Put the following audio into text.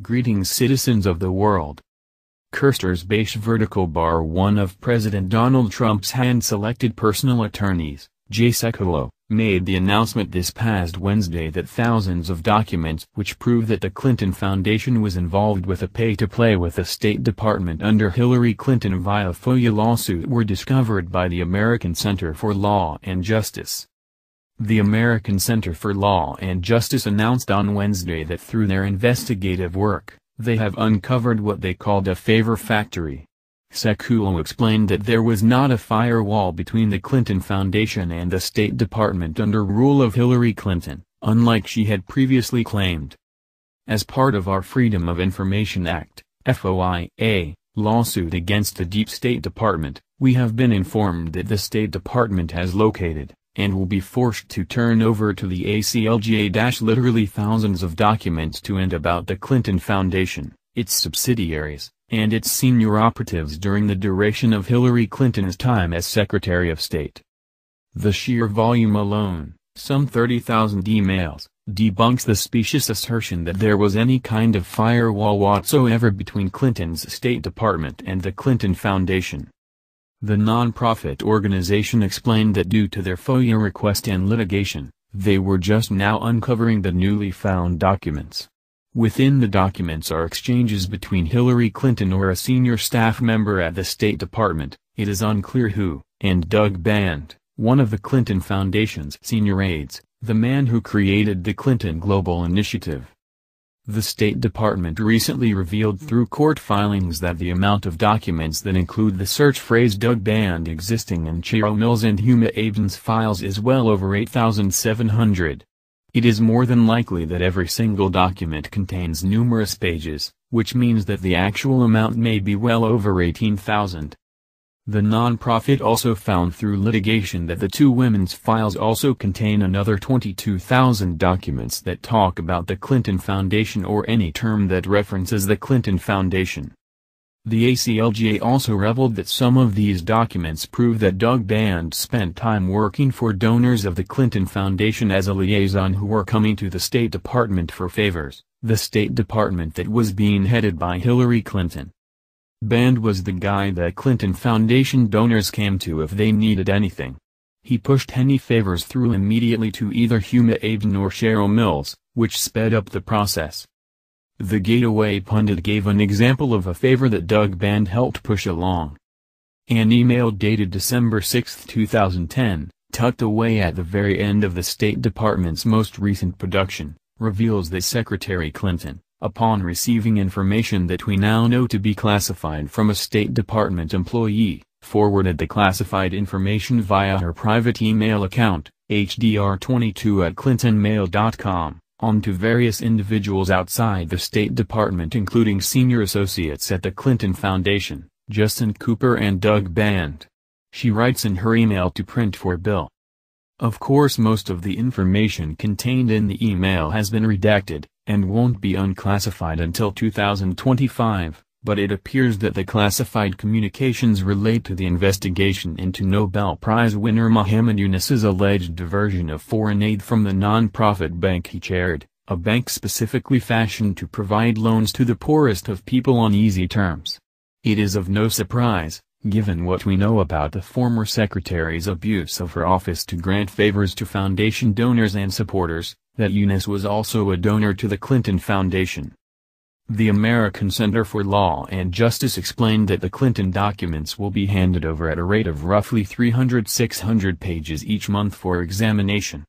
Greetings citizens of the world. Curstor's Base Vertical Bar, one of President Donald Trump's hand-selected personal attorneys, Jay Sekulow, made the announcement this past Wednesday that thousands of documents which prove that the Clinton Foundation was involved with a pay-to-play with the State Department under Hillary Clinton via FOIA lawsuit were discovered by the American Center for Law and Justice. The American Center for Law and Justice announced on Wednesday that through their investigative work, they have uncovered what they called a favor factory. Sekulow explained that there was not a firewall between the Clinton Foundation and the State Department under rule of Hillary Clinton, unlike she had previously claimed. As part of our Freedom of Information Act, FOIA, lawsuit against the Deep State Department, we have been informed that the State Department has located, and will be forced to turn over to the ACLU literally thousands of documents to and about the Clinton Foundation, its subsidiaries, and its senior operatives during the duration of Hillary Clinton's time as Secretary of State. The sheer volume alone, some 30,000 emails, debunks the specious assertion that there was any kind of firewall whatsoever between Clinton's State Department and the Clinton Foundation. The non-profit organization explained that due to their FOIA request and litigation, they were just now uncovering the newly found documents. Within the documents are exchanges between Hillary Clinton or a senior staff member at the State Department, it is unclear who, and Doug Band, one of the Clinton Foundation's senior aides, the man who created the Clinton Global Initiative. The State Department recently revealed through court filings that the amount of documents that include the search phrase Doug Band existing in Cheryl Mills and Huma Abedin's files is well over 8,700. It is more than likely that every single document contains numerous pages, which means that the actual amount may be well over 18,000. The nonprofit also found through litigation that the two women's files also contain another 22,000 documents that talk about the Clinton Foundation or any term that references the Clinton Foundation. The ACLU also revealed that some of these documents prove that Doug Band spent time working for donors of the Clinton Foundation as a liaison who were coming to the State Department for favors, the State Department that was being headed by Hillary Clinton. Band was the guy that Clinton Foundation donors came to if they needed anything. He pushed any favors through immediately to either Huma Abedin or Cheryl Mills, which sped up the process. The Gateway Pundit gave an example of a favor that Doug Band helped push along. An email dated December 6, 2010, tucked away at the very end of the State Department's most recent production, reveals that Secretary Clinton, upon receiving information that we now know to be classified from a State Department employee, forwarded the classified information via her private email account, hdr22@clintonmail.com, onto various individuals outside the State Department including senior associates at the Clinton Foundation, Justin Cooper and Doug Band. She writes in her email to print for Bill. Of course most of the information contained in the email has been redacted, and won't be unclassified until 2025, but it appears that the classified communications relate to the investigation into Nobel Prize winner Muhammad Yunus's alleged diversion of foreign aid from the non-profit bank he chaired, a bank specifically fashioned to provide loans to the poorest of people on easy terms. It is of no surprise, given what we know about the former secretary's abuse of her office to grant favors to foundation donors and supporters, that Yunus was also a donor to the Clinton Foundation. The American Center for Law and Justice explained that the Clinton documents will be handed over at a rate of roughly 300–600 pages each month for examination.